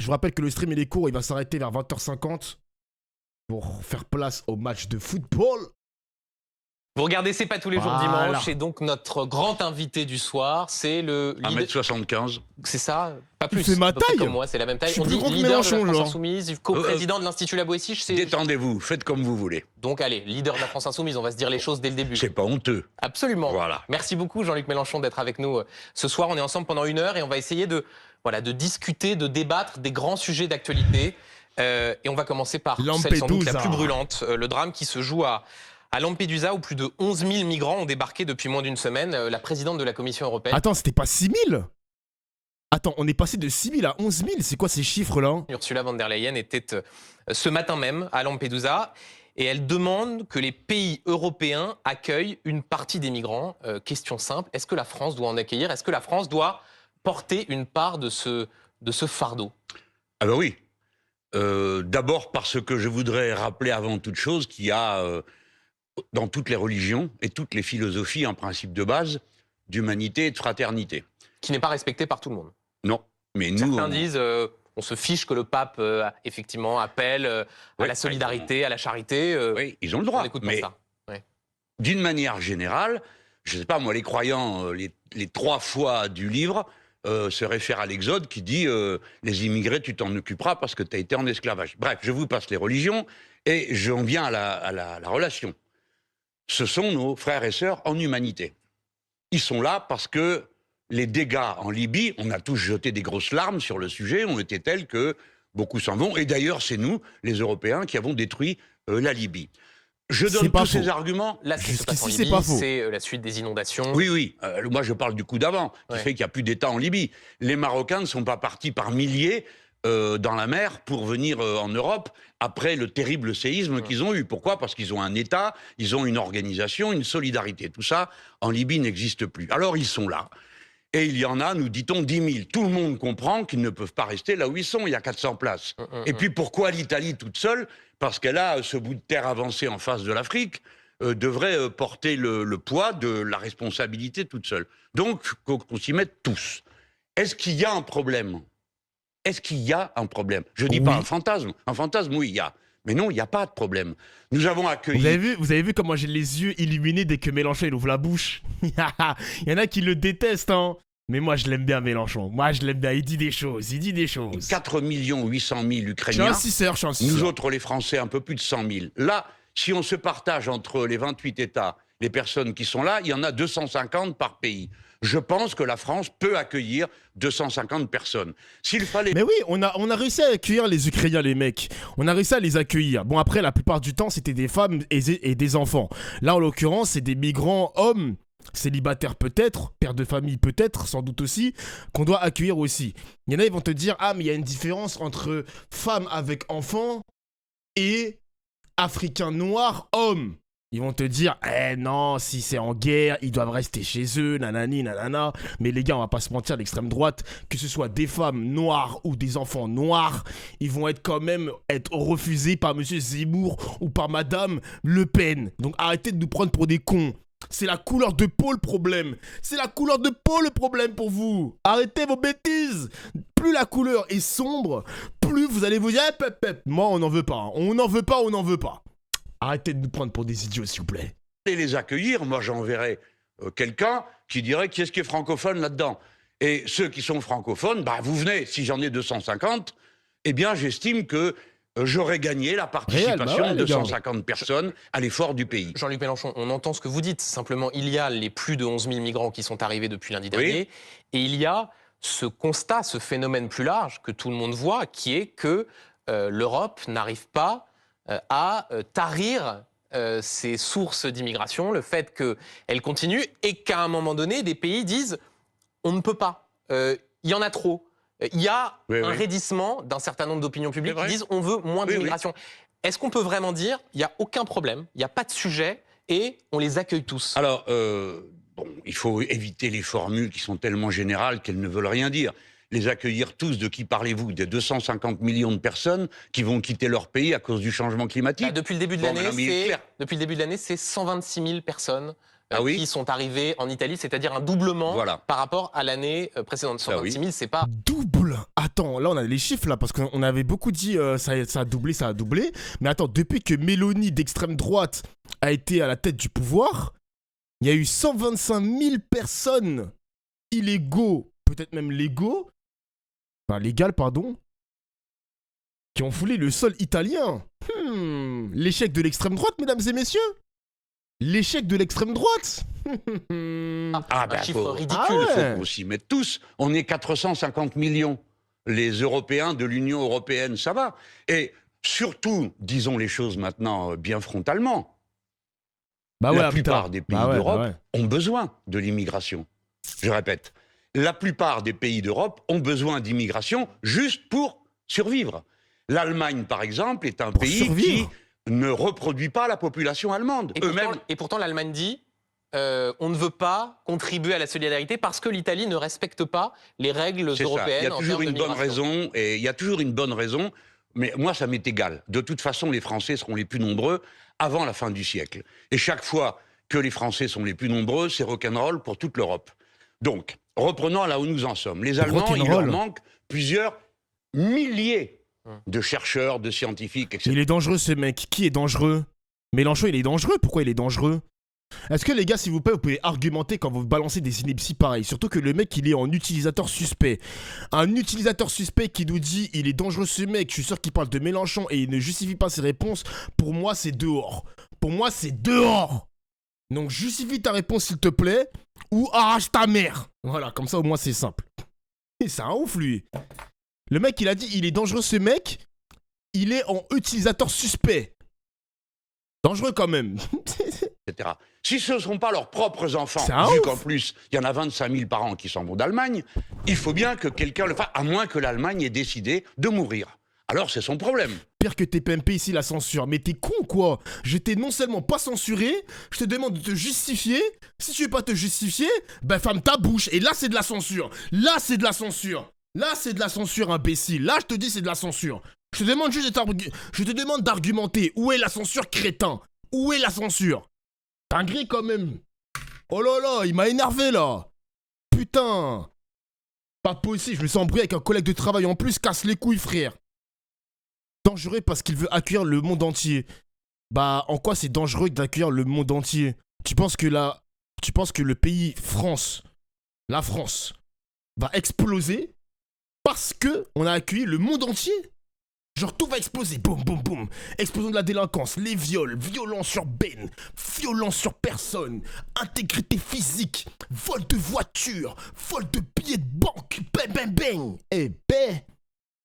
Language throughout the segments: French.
Je vous rappelle que le stream il est court, il va s'arrêter vers 20h50 pour faire place au match de football. Vous regardez C'est pas tous les jours Voilà. dimanche, et donc notre grand invité du soir, c'est le... 1m75. C'est ça, pas plus. C'est ma à peu près taille. comme moi, c'est la même taille. Je suis On plus dit grand que leader de Mélenchon, la France genre. Insoumise, co-président de l'Institut La Boétie. Détendez-vous, faites comme vous voulez. Donc allez, leader de la France Insoumise, on va se dire les choses dès le début. C'est pas honteux. Absolument. Voilà. Merci beaucoup Jean-Luc Mélenchon d'être avec nous ce soir. On est ensemble pendant 1 heure et on va essayer de discuter, de débattre des grands sujets d'actualité. Et on va commencer par celle sans doute la plus brûlante, le drame qui se joue à Lampedusa, où plus de 11 000 migrants ont débarqué depuis moins d'une semaine. La présidente de la Commission européenne... Attends, c'était pas 6 000? Attends, on est passé de 6 000 à 11 000, c'est quoi ces chiffres-là? Ursula von der Leyen était ce matin même à Lampedusa et elle demande que les pays européens accueillent une partie des migrants. Question simple, est-ce que la France doit en accueillir? Est-ce que la France doit porter une part de ce fardeau? Ah ben oui. D'abord parce que je voudrais rappeler avant toute chose qu'il y a dans toutes les religions et toutes les philosophies un principe de base d'humanité et de fraternité. Qui n'est pas respecté par tout le monde. Non, mais nous... Certains disent... on se fiche que le pape, effectivement, appelle à la solidarité, à la charité. Oui, ils ont le droit. On écoute mais pas ça. Ouais. D'une manière générale, je ne sais pas, moi, les croyants, les 3 fois du livre, se réfèrent à l'Exode qui dit les immigrés, tu t'en occuperas parce que tu as été en esclavage. Bref, je vous passe les religions et j'en viens à la relation. Ce sont nos frères et sœurs en humanité. Ils sont là parce que les dégâts en Libye, on a tous jeté des grosses larmes sur le sujet, ont été tels que beaucoup s'en vont. Et d'ailleurs, c'est nous, les Européens, qui avons détruit la Libye. Je donne tous ces arguments. Là, ce qui se passe en Libye, c'est la suite des inondations. Oui, oui. Moi, je parle du coup d'avant, qui fait qu'il n'y a plus d'État en Libye. Les Marocains ne sont pas partis par milliers dans la mer pour venir en Europe après le terrible séisme qu'ils ont eu. Pourquoi? Parce qu'ils ont un État, ils ont une organisation, une solidarité. Tout ça, en Libye, n'existe plus. Alors, ils sont là. Et il y en a, nous dit-on, 10 000. Tout le monde comprend qu'ils ne peuvent pas rester là où ils sont. Il y a 400 places. Et puis, pourquoi l'Italie toute seule? Parce qu'elle a ce bout de terre avancé en face de l'Afrique, devrait porter le poids de la responsabilité toute seule. Donc, qu'on s'y mette tous. Est-ce qu'il y a un problème? Est-ce qu'il y a un problème? Je ne dis pas un fantasme. Un fantasme, oui, il y a. Mais non, il n'y a pas de problème. Nous avons accueilli... Vous avez vu comment j'ai les yeux illuminés dès que Mélenchon il ouvre la bouche? Il y en a qui le détestent, hein. Mais moi, je l'aime bien, Mélenchon. Moi, je l'aime bien. Il dit des choses. 4 800 000 Ukrainiens. Je suis un 6 Nous autres, les Français, un peu plus de 100 000. Là, si on se partage entre les 28 États, les personnes qui sont là, il y en a 250 par pays. Je pense que la France peut accueillir 250 personnes. S'il fallait... Mais oui, on a réussi à accueillir les Ukrainiens, les mecs. On a réussi à les accueillir. Bon, après, la plupart du temps, c'était des femmes et des enfants. Là, en l'occurrence, c'est des migrants hommes, célibataires peut-être, pères de famille peut-être, sans doute aussi, qu'on doit accueillir aussi. Il y en a, ils vont te dire, ah, mais il y a une différence entre femmes avec enfants et africains noirs hommes. Ils vont te dire, eh non, si c'est en guerre, ils doivent rester chez eux, nanani, nanana. Mais les gars, on va pas se mentir, l'extrême droite, que ce soit des femmes noires ou des enfants noirs, ils vont quand même être refusés par monsieur Zemmour ou par madame Le Pen. Donc arrêtez de nous prendre pour des cons. C'est la couleur de peau le problème. C'est la couleur de peau le problème pour vous. Arrêtez vos bêtises. Plus la couleur est sombre, plus vous allez vous dire, eh, pep, pep. Moi, on n'en veut pas. On n'en veut pas, on n'en veut pas. Arrêtez de nous prendre pour des idiots, s'il vous plaît. Et les accueillir, moi j'enverrai quelqu'un qui dirait qui est-ce qui est francophone là-dedans. Et ceux qui sont francophones, bah vous venez, si j'en ai 250, eh bien j'estime que j'aurais gagné la participation de 250 personnes à l'effort du pays. Jean-Luc Mélenchon, on entend ce que vous dites. Simplement, il y a les plus de 11 000 migrants qui sont arrivés depuis lundi dernier. Et il y a ce constat, ce phénomène plus large que tout le monde voit, qui est que l'Europe n'arrive pas à tarir ces sources d'immigration, le fait qu'elles continuent et qu'à un moment donné, des pays disent on ne peut pas, il y en a trop. Il y a un raidissement d'un certain nombre d'opinions publiques qui disent on veut moins d'immigration. Est-ce qu'on peut vraiment dire il n'y a aucun problème, il n'y a pas de sujet et on les accueille tous? Alors, bon, il faut éviter les formules qui sont tellement générales qu'elles ne veulent rien dire. Les accueillir tous, de qui parlez-vous? Des 250 millions de personnes qui vont quitter leur pays à cause du changement climatique? Depuis le début de l'année, c'est 126 000 personnes qui sont arrivés en Italie, c'est-à-dire un doublement par rapport à l'année précédente. 126 000, c'est pas... Double. Attends, là on a les chiffres là, parce qu'on avait beaucoup dit ça a doublé. Mais attends, depuis que Mélanie d'extrême droite a été à la tête du pouvoir, il y a eu 125 000 personnes illégaux, peut-être même légales, qui ont foulé le sol italien. L'échec de l'extrême droite, mesdames et messieurs. L'échec de l'extrême droite. Un chiffre ridicule. Il faut s'y mettre tous. On est 450 millions, les Européens de l'Union européenne, ça va. Et surtout, disons les choses maintenant bien frontalement, la plupart des pays d'Europe ont besoin de l'immigration. Je répète, la plupart des pays d'Europe ont besoin d'immigration juste pour survivre. L'Allemagne, par exemple, est un pays qui ne reproduit pas la population allemande. Et pourtant, l'Allemagne dit on ne veut pas contribuer à la solidarité parce que l'Italie ne respecte pas les règles européennes. Il y a toujours une bonne raison, et il y a toujours une bonne raison, mais moi, ça m'est égal. De toute façon, les Français seront les plus nombreux avant la fin du siècle. Et chaque fois que les Français sont les plus nombreux, c'est rock'n'roll pour toute l'Europe. Donc, reprenons là où nous en sommes. Les Allemands, il leur manque plusieurs milliers de chercheurs, de scientifiques, etc. Il est dangereux ce mec. Qui est dangereux? Mélenchon, il est dangereux? Pourquoi il est dangereux? Est-ce que les gars, s'il vous plaît, vous pouvez argumenter quand vous balancez des inepties pareilles? Surtout que le mec, il est en utilisateur suspect. Un utilisateur suspect qui nous dit il est dangereux ce mec, je suis sûr qu'il parle de Mélenchon et il ne justifie pas ses réponses. Pour moi, c'est dehors. Pour moi, c'est dehors. Donc justifie ta réponse s'il te plaît ou arrache ta mère. Voilà, comme ça au moins c'est simple. Et c'est un ouf lui. Le mec, il a dit, il est dangereux ce mec, il est en utilisateur suspect. Dangereux quand même. Etc. Si ce ne sont pas leurs propres enfants, vu qu'en plus, il y en a 25 000 par an qui s'en vont d'Allemagne, il faut bien que quelqu'un le fasse, à moins que l'Allemagne ait décidé de mourir. Alors c'est son problème. Pire que TPMP ici, la censure. Mais t'es con quoi? Je t'ai non seulement pas censuré, je te demande de te justifier. Si tu veux pas te justifier, ben ferme ta bouche. Et là c'est de la censure. Là c'est de la censure. Là, c'est de la censure, imbécile. Là, je te dis, c'est de la censure. Je te demande juste d'argumenter. Où est la censure, crétin? Où est la censure? Dinguerie, quand même. Oh là là, il m'a énervé, là. Putain. Pas possible, je me sens embrouillé avec un collègue de travail en plus. Casse les couilles, frère. Dangereux parce qu'il veut accueillir le monde entier. Bah, en quoi c'est dangereux d'accueillir le monde entier? Tu penses que le pays France, la France, va exploser parce que on a accueilli le monde entier? Genre tout va exploser, boum boum boum. Explosion de la délinquance, les viols, violence urbaine, violence sur personne, intégrité physique, vol de voiture, vol de billets de banque, bang bang bang. Eh ben.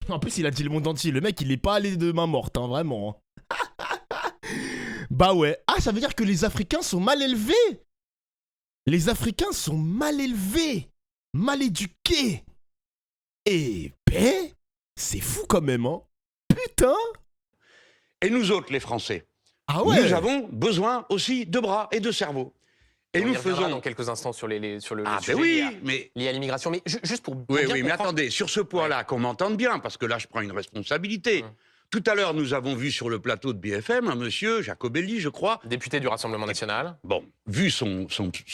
En plus il a dit le monde entier, le mec il est pas allé de main morte, hein, vraiment. Bah ouais. Ah, ça veut dire que les Africains sont mal élevés. Les Africains sont mal élevés, mal éduqués. Eh ben, c'est fou quand même, hein. Putain. Et nous autres, les Français, nous avons besoin aussi de bras et de cerveau. Et nous faisons dans quelques instants sur le sujet lié à l'immigration. Mais juste pour mais attendez, sur ce point-là, qu'on m'entende bien, parce que là, je prends une responsabilité. Tout à l'heure, nous avons vu sur le plateau de BFM un monsieur, Jacobelli, je crois. Député du Rassemblement National. Bon, vu son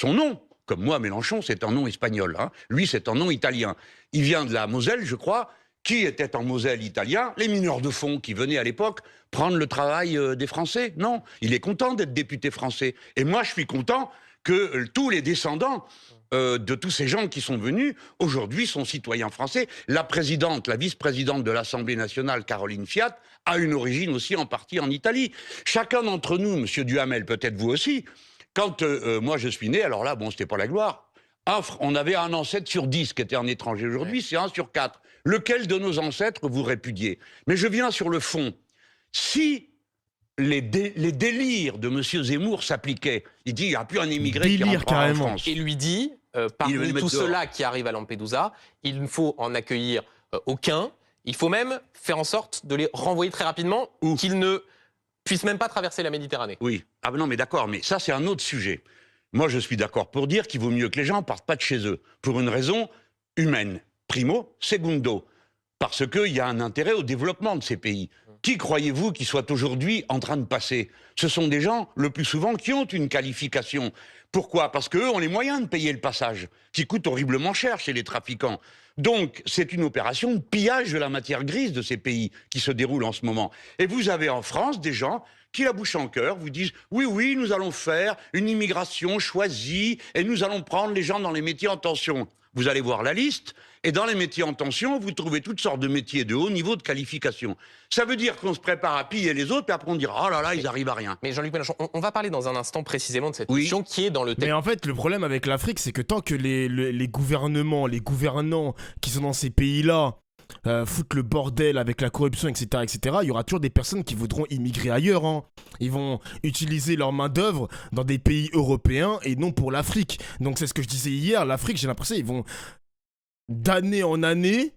nom, comme moi, Mélenchon, c'est un nom espagnol. Hein. Lui, c'est un nom italien. Il vient de la Moselle, je crois. Qui était en Moselle italien? Les mineurs de fonds qui venaient à l'époque prendre le travail des Français. Non, il est content d'être député français. Et moi, je suis content que tous les descendants de tous ces gens qui sont venus, aujourd'hui, sont citoyens français. La vice-présidente de l'Assemblée nationale, Caroline Fiat, a une origine aussi en partie en Italie. Chacun d'entre nous, monsieur Duhamel, peut-être vous aussi, quand moi je suis né, alors là, bon, c'était pas la gloire, on avait un ancêtre sur 10 qui était un étranger. Aujourd'hui, c'est 1 sur 4. Lequel de nos ancêtres vous répudiez? Mais je viens sur le fond. Si les délires de M. Zemmour s'appliquaient, il dit il n'y a plus un immigré qui rentre en France. Et lui dit, parmi tous ceux-là qui arrivent à Lampedusa, il ne faut en accueillir aucun. Il faut même faire en sorte de les renvoyer très rapidement, qu'ils ne puissent même pas traverser la Méditerranée. Oui. Ah non, mais d'accord, mais ça c'est un autre sujet. Moi je suis d'accord pour dire qu'il vaut mieux que les gens ne partent pas de chez eux, pour une raison humaine. Primo, secundo, parce qu'il y a un intérêt au développement de ces pays. Qui croyez-vous qui soit aujourd'hui en train de passer? Ce sont des gens, le plus souvent, qui ont une qualification. Pourquoi? Parce qu'eux ont les moyens de payer le passage, qui coûte horriblement cher chez les trafiquants. Donc, c'est une opération de pillage de la matière grise de ces pays qui se déroule en ce moment. Et vous avez en France des gens qui, la bouche en cœur, vous disent « Oui, oui, nous allons faire une immigration choisie et nous allons prendre les gens dans les métiers en tension. » Vous allez voir la liste, et dans les métiers en tension, vous trouvez toutes sortes de métiers de haut niveau de qualification. Ça veut dire qu'on se prépare à piller les autres, puis après on dira « Oh là là, ils arrivent à rien ». Mais Jean-Luc Mélenchon, on va parler dans un instant précisément de cette question qui est dans le texte. Mais en fait, le problème avec l'Afrique, c'est que tant que les gouvernements, les gouvernants qui sont dans ces pays-là foutent le bordel avec la corruption, etc., il y aura toujours des personnes qui voudront immigrer ailleurs. Hein. Ils vont utiliser leur main-d'œuvre dans des pays européens et non pour l'Afrique. Donc c'est ce que je disais hier, l'Afrique, j'ai l'impression qu'ils vont d'année en année,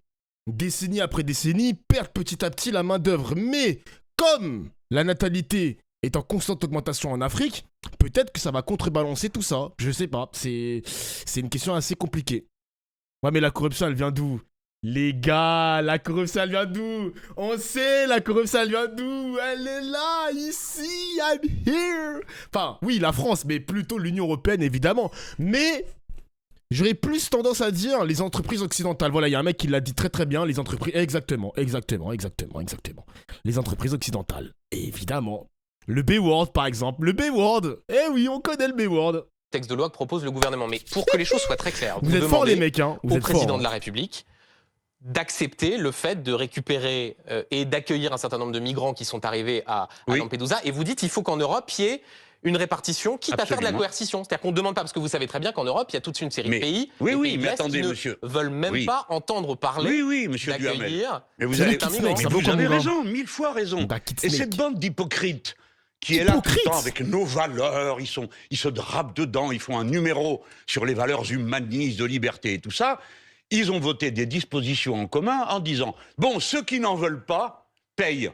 décennie après décennie, perdre petit à petit la main-d'œuvre. Mais comme la natalité est en constante augmentation en Afrique, peut-être que ça va contrebalancer tout ça. Je sais pas, c'est une question assez compliquée. Ouais, mais la corruption, elle vient d'où? Les gars, la corruption, elle vient d'où? On sait, la corruption, elle vient d'où? Elle est là, ici, I'm here. Enfin, oui, la France, mais plutôt l'Union européenne, évidemment. Mais j'aurais plus tendance à dire les entreprises occidentales. Voilà, il y a un mec qui l'a dit très très bien, les entreprises... Exactement. Les entreprises occidentales, évidemment. Le B-word, par exemple. Le B-word. Eh oui, on connaît le B-word. Texte de loi que propose le gouvernement. Mais pour que les choses soient très claires, vous êtes forts, les mecs, hein. Vous au êtes président forts, de la République d'accepter le fait de récupérer et d'accueillir un certain nombre de migrants qui sont arrivés à Lampedusa. Et vous dites qu'il faut qu'en Europe, il y ait une répartition, quitte à faire de la coercition. C'est-à-dire qu'on ne demande pas, parce que vous savez très bien qu'en Europe, il y a toute une série de pays, mais attendez, qui monsieur, ne veulent même pas entendre parler monsieur d'accueillir. Mais vous avez raison, 1000 fois raison. Et cette bande d'hypocrites qui est là tout le temps avec nos valeurs, ils se drapent dedans, ils font un numéro sur les valeurs humanistes, de liberté et tout ça. Ils ont voté des dispositions en commun en disant « Bon, ceux qui n'en veulent pas, payent ».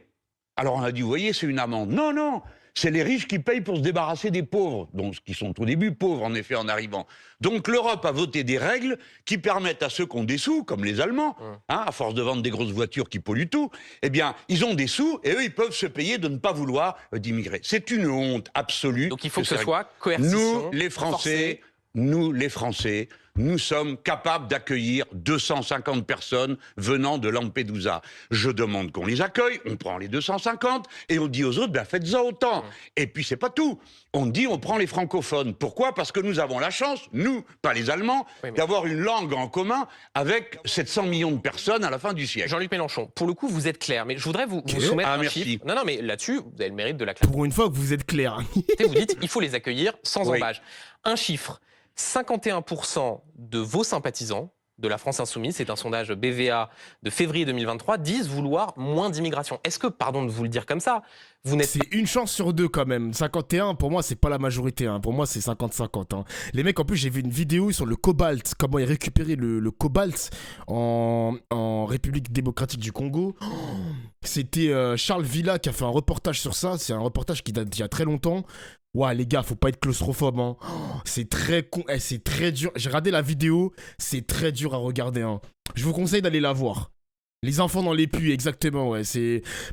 Alors on a dit « Vous voyez, c'est une amende ». Non, non, c'est les riches qui payent pour se débarrasser des pauvres, donc qui sont au début pauvres en effet en arrivant. Donc l'Europe a voté des règles qui permettent à ceux qui ont des sous, comme les Allemands, à force de vendre des grosses voitures qui polluent tout, eh bien ils ont des sous et eux ils peuvent se payer de ne pas vouloir d'immigrer. C'est une honte absolue. Donc il faut que ce soit coercition. Nous les Français, nous sommes capables d'accueillir 250 personnes venant de Lampedusa. Je demande qu'on les accueille, on prend les 250 et on dit aux autres, ben faites-en autant. Et puis c'est pas tout. On dit on prend les francophones. Pourquoi? Parce que nous avons la chance, nous, pas les Allemands, d'avoir une langue en commun avec 700 millions de personnes à la fin du siècle. Jean-Luc Mélenchon, pour le coup, vous êtes clair, mais je voudrais vous soumettre un chiffre. Non, mais là-dessus, vous avez le mérite de la clarté. Pour une fois que vous êtes clair. Vous dites, il faut les accueillir sans embâche. Un chiffre. 51% de vos sympathisants de la France Insoumise, c'est un sondage BVA de février 2023, disent vouloir moins d'immigration. Est-ce que, pardon de vous le dire comme ça, vous n'êtes... C'est une chance sur deux quand même. 51, pour moi, c'est pas la majorité. Hein. Pour moi, c'est 50-50. Hein. Les mecs, en plus, j'ai vu une vidéo sur le cobalt, comment ils récupéraient le cobalt en République démocratique du Congo. C'était Charles Villa qui a fait un reportage sur ça. C'est un reportage qui date d'il y a très longtemps. Ouais, les gars, faut pas être claustrophobe, hein. C'est très con, c'est très dur. J'ai regardé la vidéo, c'est très dur à regarder, hein. Je vous conseille d'aller la voir. Les enfants dans les puits, exactement, ouais.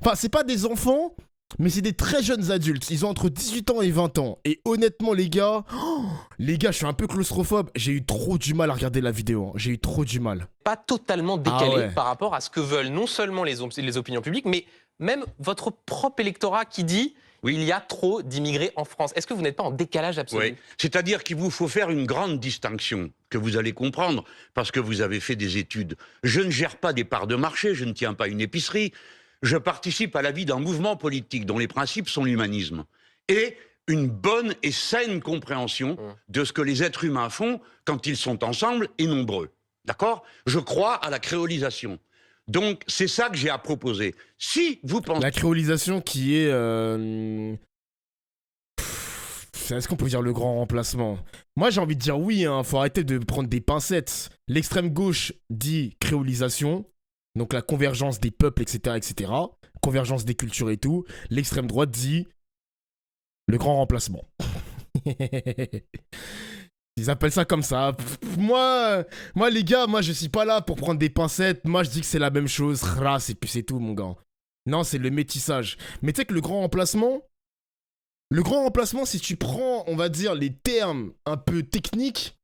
Enfin, c'est pas des enfants, mais c'est des très jeunes adultes. Ils ont entre 18 ans et 20 ans. Et honnêtement, les gars, je suis un peu claustrophobe. J'ai eu trop du mal à regarder la vidéo, hein. J'ai eu trop du mal. Pas totalement décalé par rapport à ce que veulent non seulement les opinions publiques, mais même votre propre électorat qui dit... Il y a trop d'immigrés en France. Est-ce que vous n'êtes pas en décalage absolu? Oui, c'est-à-dire qu'il vous faut faire une grande distinction que vous allez comprendre parce que vous avez fait des études. Je ne gère pas des parts de marché, je ne tiens pas une épicerie. Je participe à la vie d'un mouvement politique dont les principes sont l'humanisme et une bonne et saine compréhension de ce que les êtres humains font quand ils sont ensemble et nombreux. D'accord? Je crois à la créolisation. Donc, c'est ça que j'ai à proposer. Si vous pensez... La créolisation qui est... Est-ce qu'on peut dire le grand remplacement? Moi, j'ai envie de dire oui, hein. Faut arrêter de prendre des pincettes. L'extrême gauche dit créolisation, donc la convergence des peuples, etc., etc. Convergence des cultures et tout. L'extrême droite dit le grand remplacement. Ils appellent ça comme ça. Moi, les gars, moi, je suis pas là pour prendre des pincettes. Moi, je dis que c'est la même chose. Et puis c'est tout, mon gars. Non, c'est le métissage. Mais tu sais que le grand remplacement, si tu prends, on va dire, les termes un peu techniques,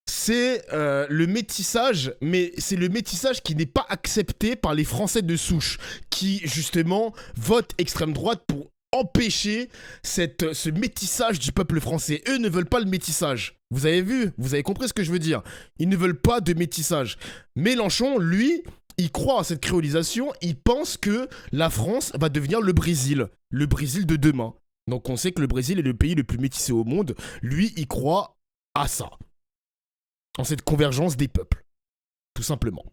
c'est le métissage, mais c'est le métissage qui n'est pas accepté par les Français de souche, qui, justement, votent extrême droite pour empêcher ce métissage du peuple français. Eux ne veulent pas le métissage. Vous avez vu? Vous avez compris ce que je veux dire? Ils ne veulent pas de métissage. Mélenchon, lui, il croit à cette créolisation. Il pense que la France va devenir le Brésil de demain. Donc on sait que le Brésil est le pays le plus métissé au monde. Lui, il croit à ça. En cette convergence des peuples. Tout simplement.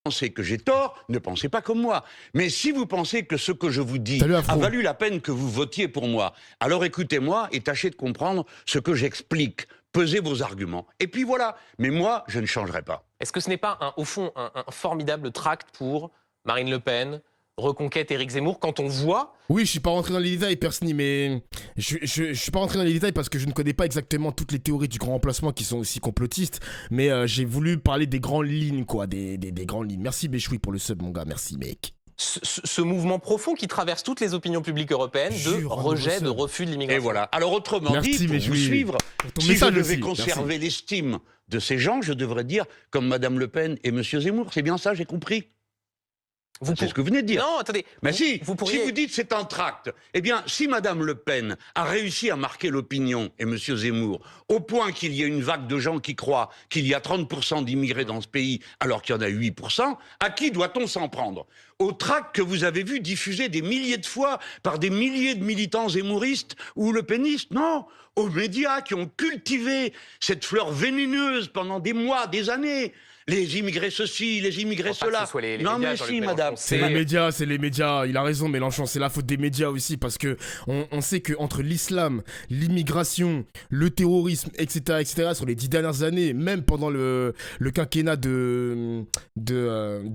Pensez que j'ai tort, ne pensez pas comme moi. Mais si vous pensez que ce que je vous dis a valu la peine que vous votiez pour moi, alors écoutez-moi et tâchez de comprendre ce que j'explique. Pesez vos arguments. Et puis voilà. Mais moi, je ne changerai pas. Est-ce que ce n'est pas, au fond, un formidable tract pour Marine Le Pen, Reconquête, Éric Zemmour, quand on voit... Oui, je suis pas rentré dans les détails, Persny, mais je suis pas rentré dans les détails parce que je ne connais pas exactement toutes les théories du grand remplacement qui sont aussi complotistes, mais j'ai voulu parler des grandes lignes, quoi, des grandes lignes. Merci Béchoui pour le sub, mon gars, merci mec. Ce mouvement profond qui traverse toutes les opinions publiques européennes de rejet, de refus de l'immigration. Et voilà. Alors autrement dit, pour vous suivre, si je devais conserver l'estime de ces gens, je devrais dire comme Madame Le Pen et Monsieur Zemmour. C'est bien ça, j'ai compris. C'est ce que vous venez de dire. Non, attendez. Mais si vous dites c'est un tract, eh bien, si Madame Le Pen a réussi à marquer l'opinion, et Monsieur Zemmour, au point qu'il y ait une vague de gens qui croient qu'il y a 30% d'immigrés dans ce pays, alors qu'il y en a 8%, à qui doit-on s'en prendre? Au tract que vous avez vu diffusé des milliers de fois par des milliers de militants zémouristes ou le pénistes? Non, aux médias qui ont cultivé cette fleur vénéneuse pendant des mois, des années. Les immigrés ceci, les immigrés cela. Non mais si, madame. C'est les médias. Il a raison, Mélenchon. C'est la faute des médias aussi parce que on sait que entre l'islam, l'immigration, le terrorisme, etc., sur les 10 dernières années, même pendant le quinquennat de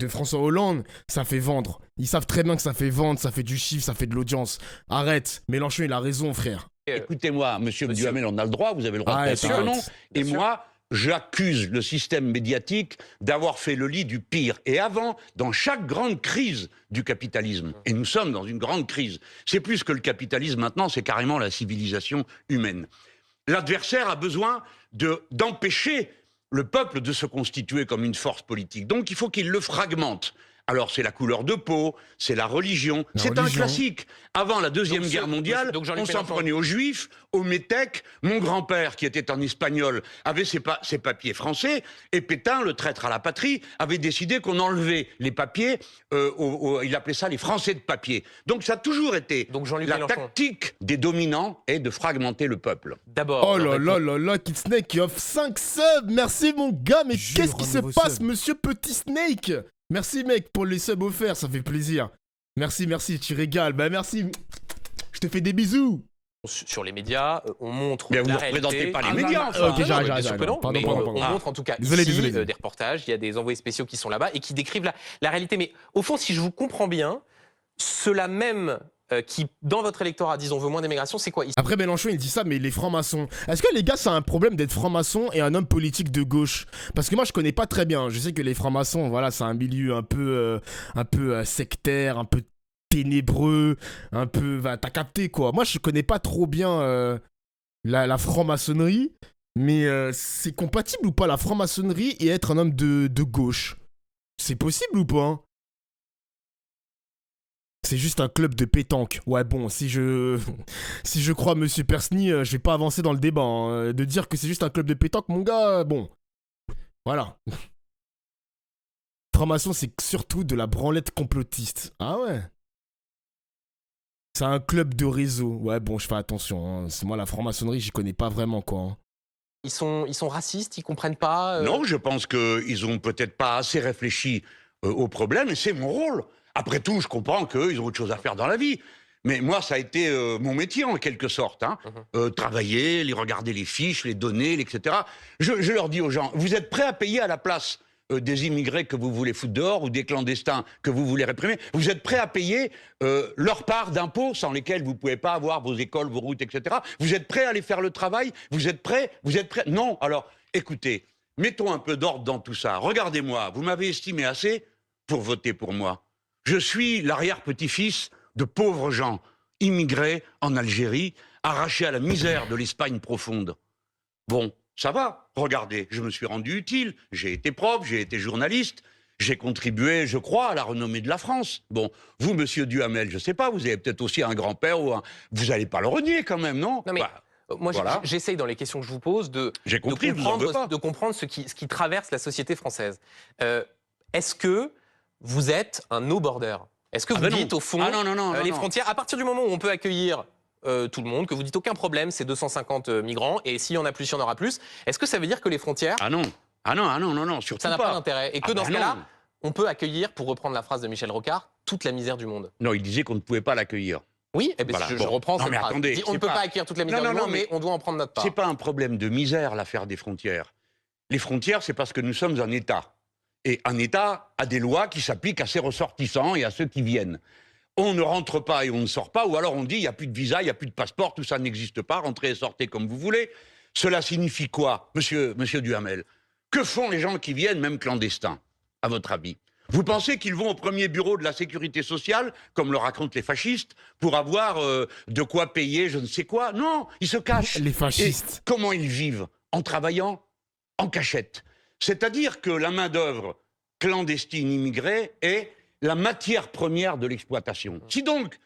François Hollande, ça fait vendre. Ils savent très bien que ça fait vendre, ça fait du chiffre, ça fait de l'audience. Arrête. Mélenchon, il a raison, frère. Écoutez-moi, Monsieur Duhamel, on a le droit. Vous avez le droit de penser que non. Et moi. J'accuse le système médiatique d'avoir fait le lit du pire. Et avant, dans chaque grande crise du capitalisme, et nous sommes dans une grande crise, c'est plus que le capitalisme maintenant, c'est carrément la civilisation humaine. L'adversaire a besoin d'empêcher le peuple de se constituer comme une force politique. Donc il faut qu'il le fragmente. Alors c'est la couleur de peau, c'est la religion, c'est un classique. Avant la Deuxième Guerre mondiale, on s'en prenait aux Juifs, aux Métèques. Mon grand-père, qui était un Espagnol, avait ses papiers français, et Pétain, le traître à la patrie, avait décidé qu'on enlevait les papiers, il appelait ça les Français de papier. Donc ça a toujours été la tactique des dominants est de fragmenter le peuple. D'abord. Oh là là là là, Kid Snake qui offre 5 subs, merci mon gars, mais qu'est-ce qui se passe, monsieur Petit Snake? Merci mec pour les subs offerts, ça fait plaisir. Merci, tu régales. Bah merci. Je te fais des bisous. Sur les médias, on montre mais la vous ne réalité. représentez pas les médias. Ok, j'arrête. On montre en tout cas désolé. des reportages. Il y a des envoyés spéciaux qui sont là-bas et qui décrivent la réalité. Mais au fond, si je vous comprends bien, cela même qui, dans votre électorat, disent on veut moins d'immigration, c'est quoi ici? Après, Mélenchon, il dit ça, mais les francs-maçons. Est-ce que les gars, c'est un problème d'être franc-maçon et un homme politique de gauche? Parce que moi, je connais pas très bien. Je sais que les francs-maçons, voilà, c'est un milieu un peu sectaire, un peu ténébreux, un peu... T'as capté, quoi. Moi, je connais pas trop bien la franc-maçonnerie, mais c'est compatible ou pas, la franc-maçonnerie et être un homme de gauche? C'est possible ou pas, hein? C'est juste un club de pétanque. Ouais, bon, si je crois Monsieur Persny, je vais pas avancer dans le débat. Hein. De dire que c'est juste un club de pétanque, mon gars, bon. Voilà. Franc-maçon, c'est surtout de la branlette complotiste. Ah ouais. C'est un club de réseau. Ouais, bon, je fais attention. Hein. C'est moi, la franc-maçonnerie, j'y connais pas vraiment, quoi. Hein. Ils sont racistes, ils comprennent pas Non, je pense qu'ils ont peut-être pas assez réfléchi au problème, et c'est mon rôle. Après tout, je comprends qu'eux, ils ont autre chose à faire dans la vie. Mais moi, ça a été mon métier, en quelque sorte. Hein. Travailler, regarder les fiches, les données, etc. Je leur dis aux gens, vous êtes prêts à payer à la place des immigrés que vous voulez foutre dehors ou des clandestins que vous voulez réprimer? Vous êtes prêts à payer leur part d'impôts sans lesquels vous ne pouvez pas avoir vos écoles, vos routes, etc. Vous êtes prêts à aller faire le travail? Vous êtes prêts? Non. Alors, écoutez, mettons un peu d'ordre dans tout ça. Regardez-moi, vous m'avez estimé assez pour voter pour moi. Je suis l'arrière-petit-fils de pauvres gens, immigrés en Algérie, arrachés à la misère de l'Espagne profonde. Bon, ça va, regardez, je me suis rendu utile, j'ai été prof, j'ai été journaliste, j'ai contribué, je crois, à la renommée de la France. Bon, vous, monsieur Duhamel, je ne sais pas, vous avez peut-être aussi un grand-père ou un... Vous n'allez pas le renier quand même, non? Non mais, moi, voilà. j'essaye dans les questions que je vous pose de comprendre ce qui traverse la société française. Est-ce que vous êtes un no-border? Est-ce que vous dites, au fond, les frontières, à partir du moment où on peut accueillir tout le monde, que vous dites aucun problème, c'est 250 migrants, et s'il y en a plus, il y en aura plus, est-ce que ça veut dire que les frontières... non, surtout ça n'a pas d'intérêt. Et que dans ce cas-là, non. on peut accueillir, pour reprendre la phrase de Michel Rocard, toute la misère du monde. Non, il disait qu'on ne pouvait pas l'accueillir. Oui, eh bien, Voilà, je reprends cette phrase. Attendez, On ne peut pas accueillir toute la misère du monde, mais on doit en prendre notre part. C'est pas un problème de misère, l'affaire des frontières. Les frontières, c'est parce que nous sommes un État. Et un État a des lois qui s'appliquent à ses ressortissants et à ceux qui viennent. On ne rentre pas et on ne sort pas, ou alors on dit il n'y a plus de visa, il n'y a plus de passeport, tout ça n'existe pas, rentrez et sortez comme vous voulez. Cela signifie quoi, monsieur Duhamel? Que font les gens qui viennent, même clandestins, à votre avis? Vous pensez qu'ils vont au premier bureau de la sécurité sociale, comme le racontent les fascistes, pour avoir de quoi payer je ne sais quoi? Non, ils se cachent. Les fascistes. Et comment ils vivent? En travaillant en cachette. C'est-à-dire que la main-d'œuvre clandestine immigrée est la matière première de l'exploitation. Si donc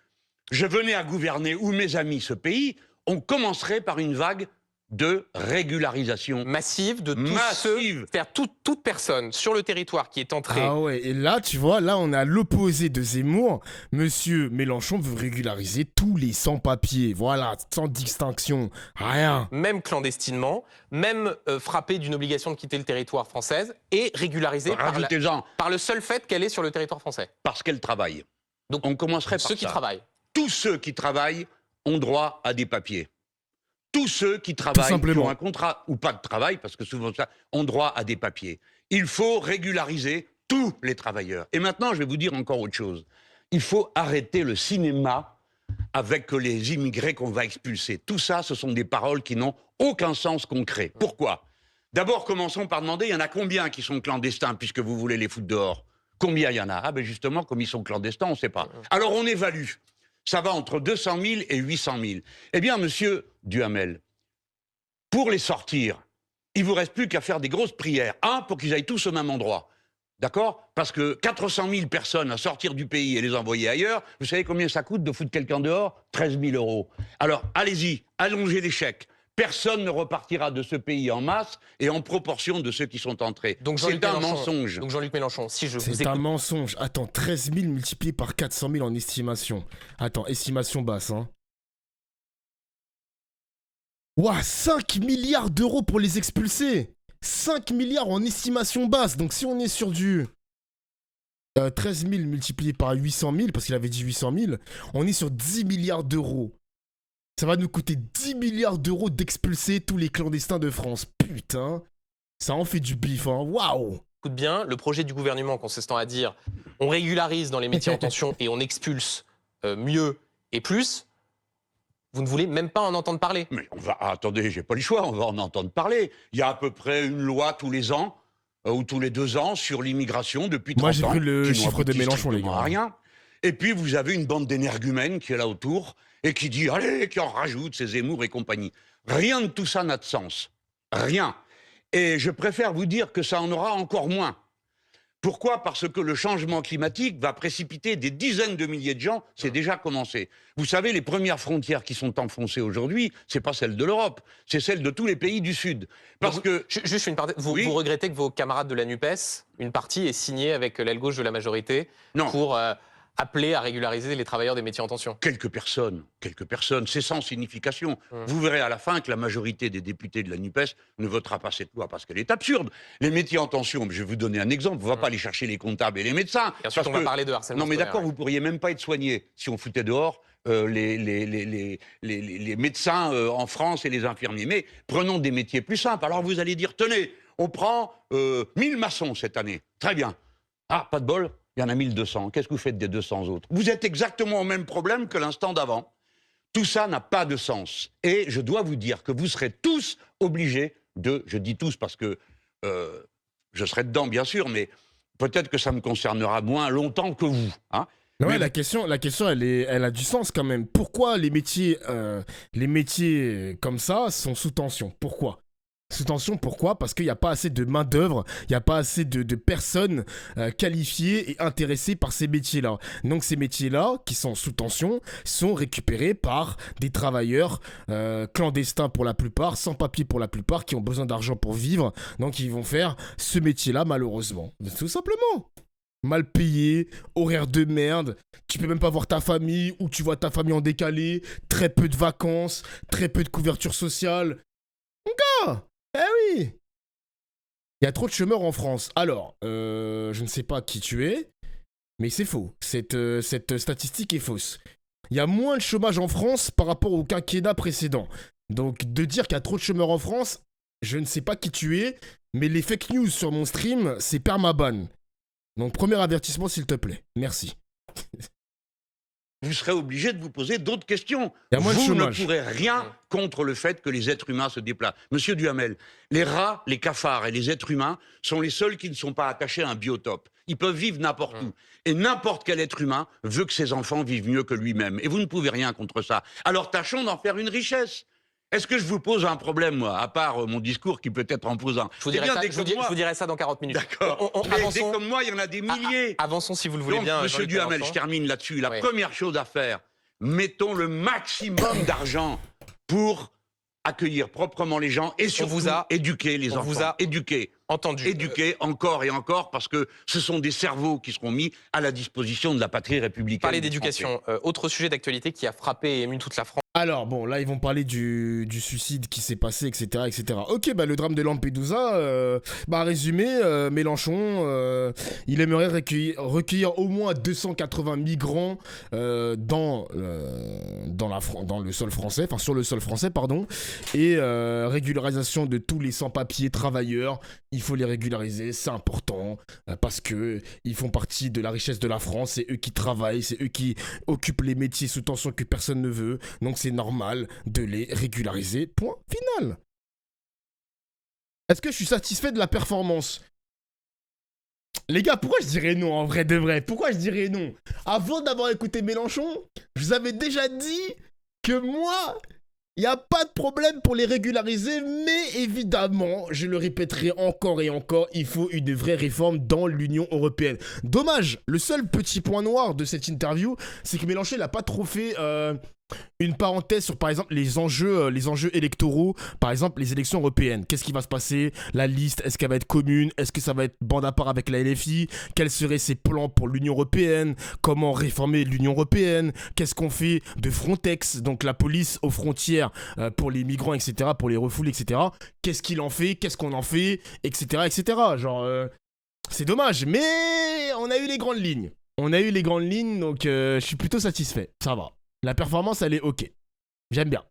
je venais à gouverner, ou mes amis, ce pays, on commencerait par une vague de régularisation massive de tous ceux, c'est-à-dire toute personne sur le territoire qui est entrée. Ah ouais, et là, tu vois, là, on est à l'opposé de Zemmour. Monsieur Mélenchon veut régulariser tous les sans-papiers, voilà, sans distinction, rien. Même clandestinement, même frappé d'une obligation de quitter le territoire français et régularisé par le seul fait qu'elle est sur le territoire français. Parce qu'elle travaille. Donc on commencerait par ceux qui travaillent. Tous ceux qui travaillent ont droit à des papiers. Tous ceux qui travaillent, qui ont un contrat ou pas de travail, parce que souvent ça, ont droit à des papiers. Il faut régulariser tous les travailleurs. Et maintenant, je vais vous dire encore autre chose. Il faut arrêter le cinéma avec les immigrés qu'on va expulser. Tout ça, ce sont des paroles qui n'ont aucun sens concret. Pourquoi? D'abord, commençons par demander, il y en a combien qui sont clandestins, puisque vous voulez les foutre dehors? Combien il y en a? Ah ben justement, comme ils sont clandestins, on ne sait pas. Alors on évalue. Ça va entre 200 000 et 800 000. Eh bien, monsieur Duhamel, pour les sortir, il ne vous reste plus qu'à faire des grosses prières. Pour qu'ils aillent tous au même endroit. D'accord? Parce que 400 000 personnes à sortir du pays et les envoyer ailleurs, vous savez combien ça coûte de foutre quelqu'un dehors? 13 000 €. Alors, allez-y, allongez les chèques. Personne ne repartira de ce pays en masse et en proportion de ceux qui sont entrés. C'est un mensonge. Donc Jean-Luc Mélenchon, si je vous écoute... C'est un mensonge. Attends, 13 000 multiplié par 400 000 en estimation. Attends, estimation basse, hein. Ouah, 5 milliards d'euros pour les expulser. 5 milliards en estimation basse. Donc si on est sur du 13 000 multiplié par 800 000, parce qu'il avait dit 800 000, on est sur 10 milliards d'euros. Ça va nous coûter 10 milliards d'euros d'expulser tous les clandestins de France. Putain, ça en fait du bif, hein. Waouh. Écoute bien, le projet du gouvernement consistant à dire on régularise dans les métiers en tension et on expulse mieux et plus, vous ne voulez même pas en entendre parler. Mais attendez, j'ai pas le choix, on va en entendre parler. Il y a à peu près une loi tous les ans, ou tous les 2 ans, sur l'immigration depuis 30 ans. Moi, j'ai pris le chiffre de Mélenchon, les gars. Rien. Et puis, vous avez une bande d'énergumènes qui est là autour et qui dit, allez, qui en rajoute, ces Zemmour et compagnie. Rien de tout ça n'a de sens. Rien. Et je préfère vous dire que ça en aura encore moins. Pourquoi? Parce que le changement climatique va précipiter des dizaines de milliers de gens, c'est déjà commencé. Vous savez, les premières frontières qui sont enfoncées aujourd'hui, c'est pas celles de l'Europe, c'est celles de tous les pays du Sud. Parce que... Juste une parenthèse, vous regrettez que vos camarades de la NUPES, une partie, aient signé avec l'aile gauche de la majorité pour appeler à régulariser les travailleurs des métiers en tension? Quelques personnes, c'est sans signification. Vous verrez à la fin que la majorité des députés de la NUPES ne votera pas cette loi parce qu'elle est absurde. Les métiers en tension, je vais vous donner un exemple, on ne va pas aller chercher les comptables et les médecins. Et ensuite, on va parler de harcèlement. Non mais d'accord, vous ne pourriez même pas être soigné si on foutait dehors les médecins en France et les infirmiers. Mais prenons des métiers plus simples. Alors vous allez dire, tenez, on prend 1000 maçons cette année. Très bien. Ah, pas de bol, il y en a 1200. Qu'est-ce que vous faites des 200 autres? Vous êtes exactement au même problème que l'instant d'avant. Tout ça n'a pas de sens. Et je dois vous dire que vous serez tous obligés de... Je dis tous parce que je serai dedans, bien sûr, mais peut-être que ça me concernera moins longtemps que vous. Hein. Ouais, Mais la question, elle a du sens quand même. Pourquoi les métiers comme ça sont sous tension? Pourquoi? Sous tension, pourquoi? Parce qu'il n'y a pas assez de main-d'œuvre, il n'y a pas assez de personnes qualifiées et intéressées par ces métiers-là. Donc, ces métiers-là, qui sont sous tension, sont récupérés par des travailleurs clandestins pour la plupart, sans papier pour la plupart, qui ont besoin d'argent pour vivre. Donc, ils vont faire ce métier-là, malheureusement. Tout simplement. Mal payé, horaire de merde, tu peux même pas voir ta famille, ou tu vois ta famille en décalé, très peu de vacances, très peu de couverture sociale. Mon gars! Eh oui! Il y a trop de chômeurs en France. Alors, je ne sais pas qui tu es, mais c'est faux. Cette statistique est fausse. Il y a moins de chômage en France par rapport au quinquennat précédent. Donc, de dire qu'il y a trop de chômeurs en France, je ne sais pas qui tu es, mais les fake news sur mon stream, c'est permaban. Donc, premier avertissement, s'il te plaît. Merci. vous serez obligé de vous poser d'autres questions. Il y a moins de Vous ne chômage. pourrez rien contre le fait que les êtres humains se déplacent. Monsieur Duhamel, les rats, les cafards et les êtres humains sont les seuls qui ne sont pas attachés à un biotope. Ils peuvent vivre n'importe où. Et n'importe quel être humain veut que ses enfants vivent mieux que lui-même. Et vous ne pouvez rien contre ça. Alors tâchons d'en faire une richesse. Est-ce que je vous pose un problème, moi, à part mon discours qui peut être imposant? Je vous dirai ça dans 40 minutes. D'accord. Des comme moi, il y en a des milliers. Avançons si vous le voulez Donc, bien. Monsieur Duhamel, je termine là-dessus. La Oui. première chose à faire, mettons le maximum d'argent pour accueillir proprement les gens et surtout éduquer les enfants. vous a éduquer. Entendu. Éduquer encore et encore parce que ce sont des cerveaux qui seront mis à la disposition de la patrie républicaine. Parler des d'éducation, autre sujet d'actualité qui a frappé et ému toute la France. Alors, bon, là, ils vont parler du suicide qui s'est passé, etc., etc. Ok, bah, le drame de Lampedusa, résumé, Mélenchon, il aimerait recueillir au moins 280 migrants dans le sol français, enfin, sur le sol français, pardon, et régularisation de tous les sans-papiers travailleurs. Il faut les régulariser, c'est important, parce que ils font partie de la richesse de la France, c'est eux qui travaillent, c'est eux qui occupent les métiers sous tension que personne ne veut, donc c'est normal de les régulariser, point final. Est-ce que je suis satisfait de la performance? Les gars, pourquoi je dirais non en vrai de vrai? Pourquoi je dirais non? Avant d'avoir écouté Mélenchon, je vous avais déjà dit que moi... Il n'y a pas de problème pour les régulariser, mais évidemment, je le répéterai encore et encore, il faut une vraie réforme dans l'Union européenne. Dommage, le seul petit point noir de cette interview, c'est que Mélenchon n'a pas trop fait une parenthèse sur, par exemple, les enjeux électoraux, par exemple, les élections européennes. Qu'est-ce qui va se passer? La liste, est-ce qu'elle va être commune? Est-ce que ça va être bande à part avec la LFI? Quels seraient ses plans pour l'Union européenne? Comment réformer l'Union européenne? Qu'est-ce qu'on fait de Frontex, donc la police aux frontières pour les migrants, etc., pour les refouler, etc. Qu'est-ce qu'il en fait? Qu'est-ce qu'on en fait? Etc., etc. Genre, c'est dommage, mais on a eu les grandes lignes. On a eu les grandes lignes, donc je suis plutôt satisfait. Ça va. La performance, elle est ok. J'aime bien.